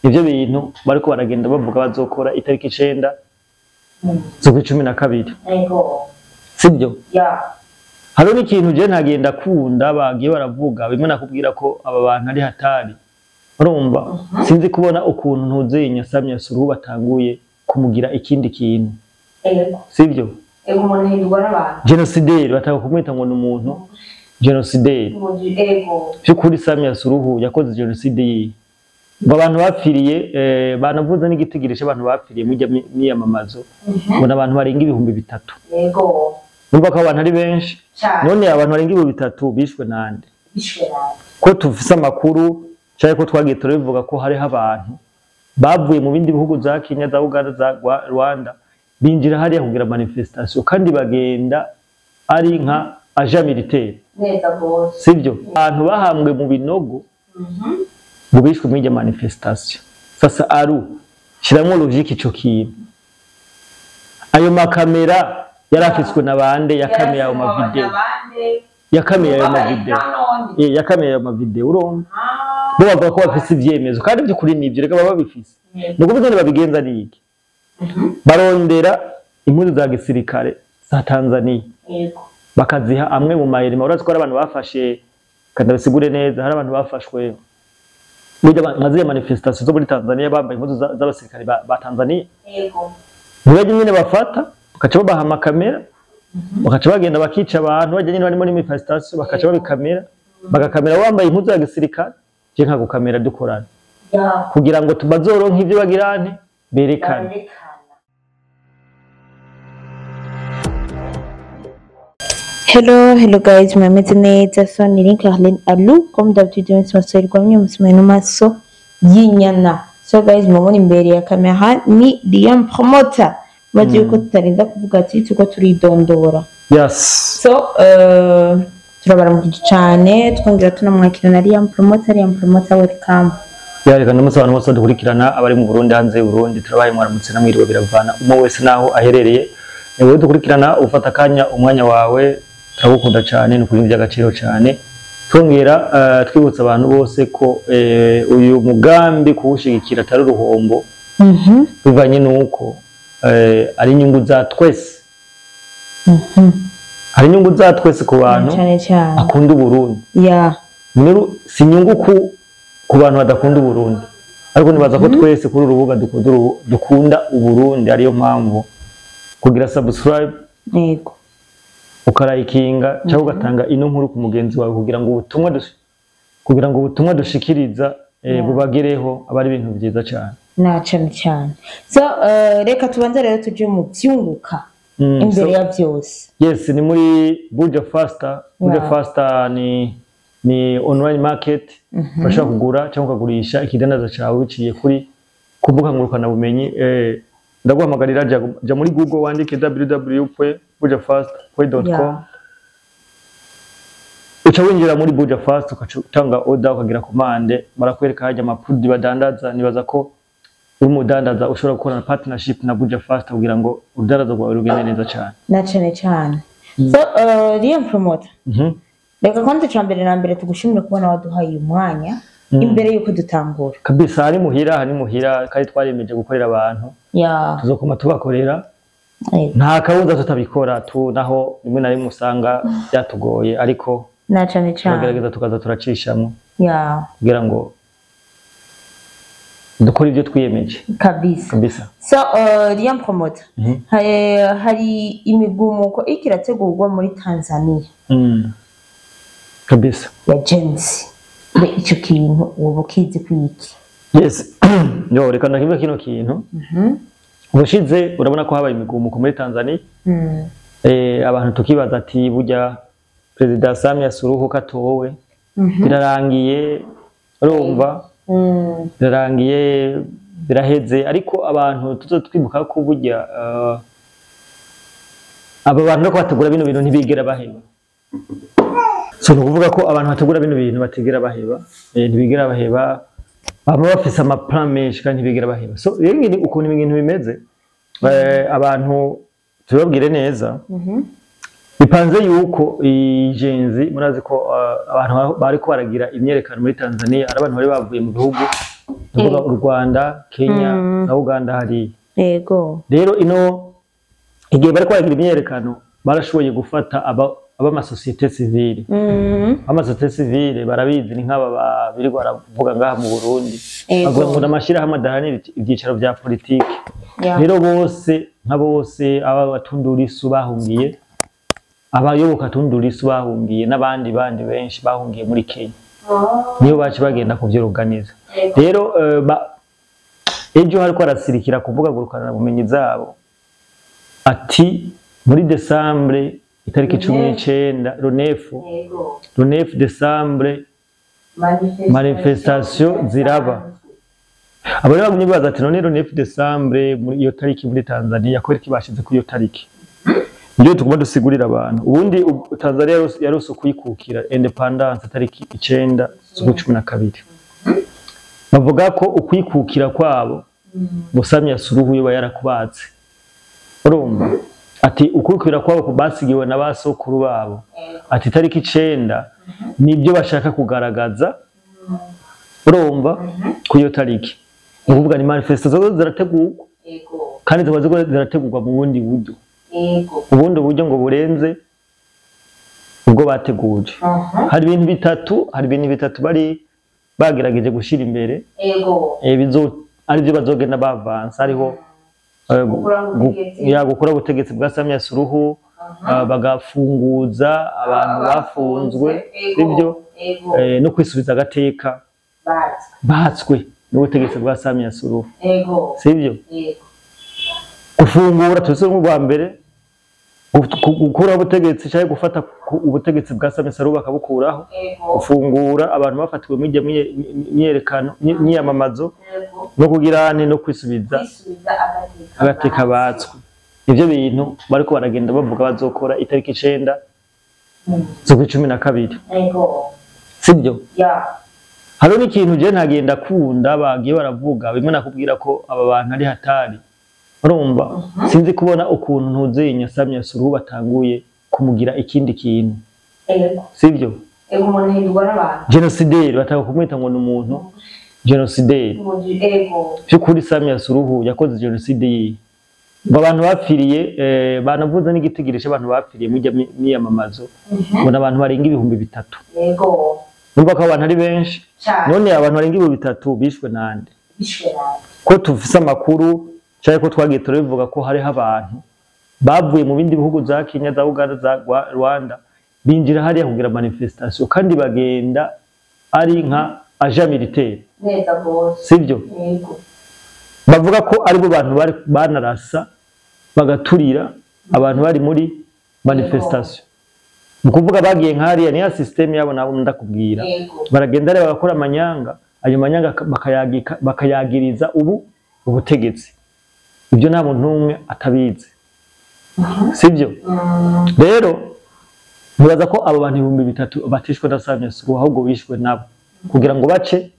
ivyo bintu bariko baragenda bavuga bazokora itariki 9 z'ukwa 12 sibyo haro n'ikintu je ntagenda kunda bagiye baravuga bimwe nakubwira ko aba bantu ari hatari urumva sinzi kubona ukuntu ntuzenya Samia Suluhu batanguye kumugira ikindi kintu sibyo umuntu hindurwa n'abantu genocidaire bataka kumwita ngo n'umuntu genocidaire by'ukuri Samia Suluhu yakoze genocide abantu bapfiriye banavuze n'igitigirisha abantu bapfiriye mu myamamazo bona abantu barenga 3,000 yego numva ko abantu ari benshi none abantu barenga 3,000 bishwe nande ko tufise amakuru cyane ko twagiye turabivuga ko hari abantu bavuye mu bindi bihugu za Kenya za Uganda za Rwanda binjira hariya kugira manifestation kandi bagenda ari nka agent militaire neza bose sivyo abantu bahambwe mu binogo bubishwe mu manifestation sasa aru shiramwo logique ico kintu ayo makamera yarafiswe nabande yakamera ayo mavideo yakamera ayo mavideo urumva bo bavuga ko bafise ivyemezo kandi by'ukuri nivyo reka baba bifise nuko bizone babigenza niki barondera impuzu za gisirikare za Tanzania bakaziha amwe mu mayirima urazi ko ari abantu bafashe kandi bisigure neza hari abantu bafashwe maze manifestation zo muri Tanzania bambaye impuzu z'abasirikare ba Tanzania buraje nyine bafata bakaca babaha amakamera bakaca bagenda bakica abantu baje nyine bari muri manifestation bakaca babikamera bagakamera wambaye impuzu ya gisirikare je nka gukamera dukorana kugira ngo tubazoronka ivyo bagirane berekane Hello guys, mwameze neza so ni Link Arlene Alou comme d'habitude mswasiri kwa mnyo msimeno maso yinyana. So guys mumoni mbere ya kamera ni Liam Promoter. Baje yuko tutarinda kuvuga ati tuko turidondora. Yes. So turabaramukije cyane twongera tunamwakira na Liam Promoter welcome. Yareka n'umunsi abantu bose dukurikirana abari mu Burundi hanze y'u Burundi turabaye mwaramutse namwiriwe biravana umwe wese naho aherereye. Ewe dukurikirana ufata kanya umwanya wawe turagukunda cyane no kuri by'agaciro cyane twongera twibutsa abantu bose ko uyu mugambi kuwushigikira atari uruhombo bivanye nuko ari inyungu za twese ari inyungu za twese ku bantu akunda Burundi si inyungu ku bantu badakunda Burundi ariko nibaza ko twese kuri urubuga dukunda Burundi ariyo mpamvu kugira subscribe yego ukarayikinga cyangwa ugatanga ino nkuru ku mugenzi wawe kugira ngo ubutumwa dushikiriza bubagereho abari ibintu byiza cyane cyane so reka tubanze rero tuje mu byunguka imbere ya byose yes ni muri Buja Faster ni online market bashaka kugura cyangwa kugurisha ikidandaza cyawe biciye kuri kumbuga ngurukana bumenyi ndaguhamagarira jya muri Google wandike www.bujafast.com uca winjira muri Buja Fast ukatanga order ukagira commande barakwereka hajya amapudi badandaza nibaza ko uri mudandaza ushobora gukorana partnership na Buja Fast kugira ngo udandaza rwawe rugende neza cyane so Liam Promoter reka konti cyambere na mbere tugushimire kubona waduhaye umwanya imbere yuko dutangura kabisa hari muhira kandi twaremeje gukorera abantu tuzokoma tubakorera nta kabuza tutabikora naho rimwe na rimwe usanga byatugoye ariko cyane tugerageza tukaza turacishamo kugira ngo dukora ibyo twiyemeje kabisa so Liam Promoter hari imigumuko ikirategurwa muri Tanzania kabisa ya James icyo kintu ubu kizi kwiki yes yo reka ndakivuga kino kintu ubushize urabona ko habaye imigumuko muri Tanzania abantu tukibaza ati burya President Samia Suluhu katowe birarangiye urumva birarangiye biraheze ariko abantu tuzotwibuka ko burya aba bantu ko bategura bino bintu ntibigera baheba so nukuvuga ko abantu bategura bino bintu bategera baheba ntibigera baheba baba bafise amaplan menshi kandi ntibigera baheba so rero ngini ukuntu ibintu bimeze abantu tubabwire neza bipanze yuko ijenzi murazi ko abantu bari ko baragira imyerekano muri Tanzania ari abantu bari bavuye mu bihugu ndavuga u Rwanda Kenya na Uganda hari yego rero ino igihe bari kwaragira imyerekano barashoboye gufata amasosiyete sivile amasosiyete sivile barabizi ni nk'aba biri baravuga ngaha mu Burundi bavuga ngo n'amashirahamwe adahanira ibyicaro bya politiki rero bose nka bose aba batundurisu bahungiye abayoboka tundurisu bahungiye n'abandi benshi bahungiye muri Kenya niyo baci bagenda kuvyoruganiza rero ejo hariko arasirikira kuvuga gurukana bumenyi zabo ati muri Desambre itariki 19 le 9 Desambre manifestation ziraba abo rero bagumye baza ati none le 9 Desambre muri iyo tariki muri Tanzania ko iki bashize ku iyo tariki ndio tugomba dusigurira abantu ubundi Tanzania yarose kuyikukira independence tariki 9 12 bavuga ko ukwikukira kwabo Samia Suluhu yo yarakubatse urumva ati ukwikukira kwabo basigiwe na basokuru babo ati tariki 9 nibyo bashaka kugaragaza urumva ku iyo tariki ukuvuga ni manifestation zirategurwa kandi zirategurwa mu bundi buryo ubundi buryo ngo burenze ubwo bateguje hari ibintu bitatu bari bagerageje gushira imbere ari byo bazogenda bavansa ariho gukora ubutegetsi bwa Samia Suluhu bagafunguza abantu bafunzwe ibyo no kwisubiza agateka batswe n'ubutegetsi bwa Samia Suluhu sibyo gufungura tuse mu rwa mbere gukura ubutegetsi cyangwa gufata ubutegetsi bwa Samia Suluhu bakabukuraho gufungura abantu bafatiwe mu myerekano nyiyamamazo no kugirane no kwisubiza agateka batswe ivyo bintu bariko baragenda bavuga bazokora itariki 9 zo 12 sibyo haro n'ikintu je ntagenda kunda bagiye baravuga bimwe nakubwira ko aba bantu ari hatari urumva sinzi kubona ukuntu ntuzenya Samia Suluhu batanguye kumugira ikindi kintu sibyo umuntu hindurwa n'abantu genocide bataka kumwita ngo n'umuntu genocide cyukuri Samia Suluhu yakoze genocide ngo abantu bapfiriye banavuze n'igitigirisha abantu bapfiriye mu myamamazo ngo n'abantu barenga 3,000 yego numva ko abantu ari benshi none abantu barenga 3,000 bishwe nande ko tufise amakuru cyane ko twagiye turabivuga ko hari abantu bavuye mu bindi bihugu za Kenya za Uganda za Rwanda binjira hariya kugira manifestation kandi bagenda ari nka agent militaire neza bose sibyo yego bavuga ko ari bo bantu bari banarasa bagaturira abantu bari muri manifestation mukuvuga bagiye nkariya ni ya system yabo nabo ndakubwira baragenda rero bagakora amanyanga ayo manyanga bakayagiriza ubutegetsi ibyo nta muntu umwe atabizi sibyo rero mubaza ko abo bantu 3,000 batishwe na Samia Suluhu ahubwo bishwe nabo kugira ngo bace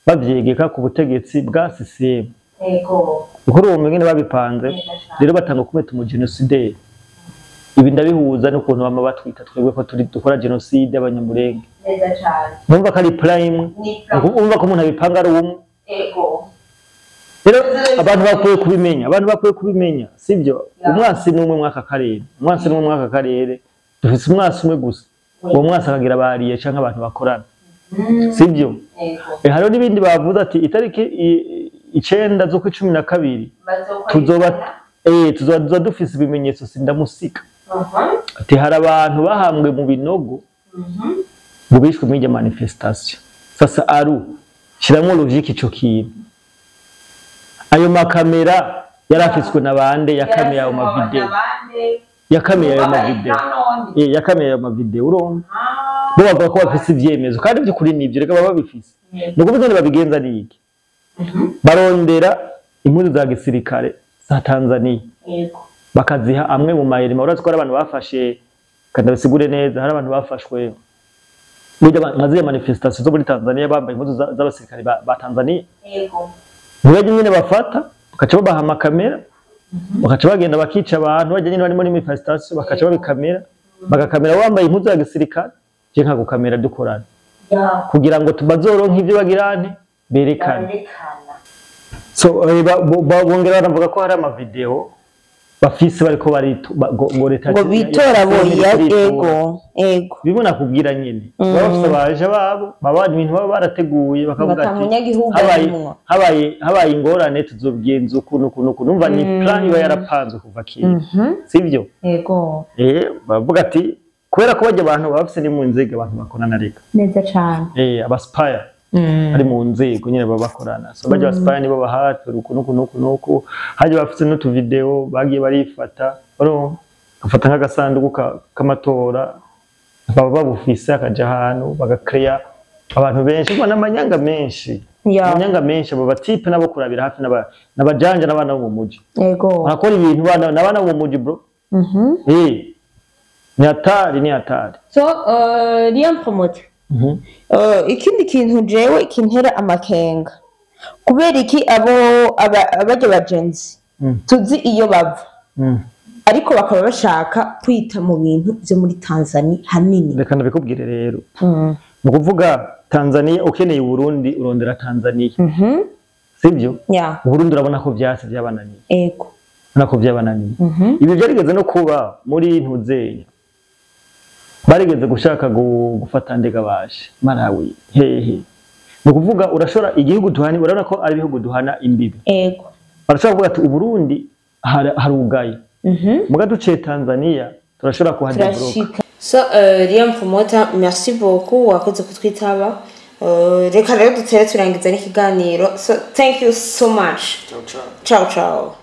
bavyegeka ku butegetsi bwa CCM yego ukuri uwo mwene babipanze rero batanga kumeta mu genocide ibi ndabihuza no kuntu bama batwita twebwe ko turi dukora genocide abanyamurenge neza cyane numva ko ari prime umva ko umuntu abipanga ari umwe yego rero abantu bakwiye kubimenya sibyo umwasi n'umwe mwaka karere dufite umwasi umwe gusa uwo mwasi akagira bariye canke abantu bakorana sibyo hariho n'ibindi bavuze ati itariki 9 zo 12 tuzoba dufise ibimenyetso sindamusika ati hari abantu bahambwe mu binogo bubishwe muri manifestation sasa aru shiramwo logique ico kintu ayo makamera yarafiswe nabande yakameye ayo mavideo yakameye ayo mavideo urumva bo bavuga ko bafise ivyemezo kandi by'ukuri nivyo reka baba bifise nuko bizone babigenza niki barondera impuzu za gisirikare za Tanzania bakaziha amwe mu mayeri urazi ko ari abantu bafashe kandi basigure neza hari abantu bafashwe maze manifestation zo muri Tanzania bambaye impuzu z'abasirikare ba Tanzania Mweje nyine bafata bakaca babaha amakamera bakaca bagenda bakica abantu bajya nyine bari muri manifestation bakaca babikamera bagakamera wambaye impuzu ya gisirikare je nka gukamera dukorana kugira ngo tubazoronke ivyo bagirane berekana barerekana so bongera baravuga ko hari ama video bafise bariko ngo leta ngo bitora boya ego bibona kubwira nyine bafise abaje babo baba ibintu baba barateguye bakavuga ati habaye ingorane tuzobigenza ukuntu numva ni plan iba yarapanzwe kuva kera sivyo ego bavuga ati kubera ko bajya abantu bafise ni mu nzego abantu bakorana reka neza cyane abaspire ari mu nzego nyine baba bakorana so bajya abaspire nibo bahati ukuntu haje bafise n'utu video bagiye barifata gafata nk'agasanduku k'amatora baba babufise akaja ahantu bagakreya abantu benshi ubona amanyanga menshi abo batipe nabo kurabira hafi n'abajanja n'abana bo mu muji yego bakora ibintu n'abana bo mu muji bro ni hatari so Liam promote ikindi kintu jewe kintera amakenga kubera iki abajya bagenzi tuzi iyo bava ariko bakaba bashaka kwita mu bintu byo muri Tanzania hanini reka ndabikubwire rero ni ukuvuga Tanzania ukeneye Burundi urondera Tanzania sibyo Burundi urabona ko byase byabananiye ego nako byabananiye ibi byarigeze no kuba muri ntuzeye barigeze gushaka gufata ndega bashe Malawi hehe no kuvuga urashora igihugu duhani urabona ko ari ibihugu duhana imbibi ego barashaka kuvuga ati Uburundi harugaye muga duce Tanzania turashora kuhajya broka so Liam Promoter merci beaucoup wakoze kutwitaba reka rero dutere turangiza n'ikiganiro so thank you so much ciao ciao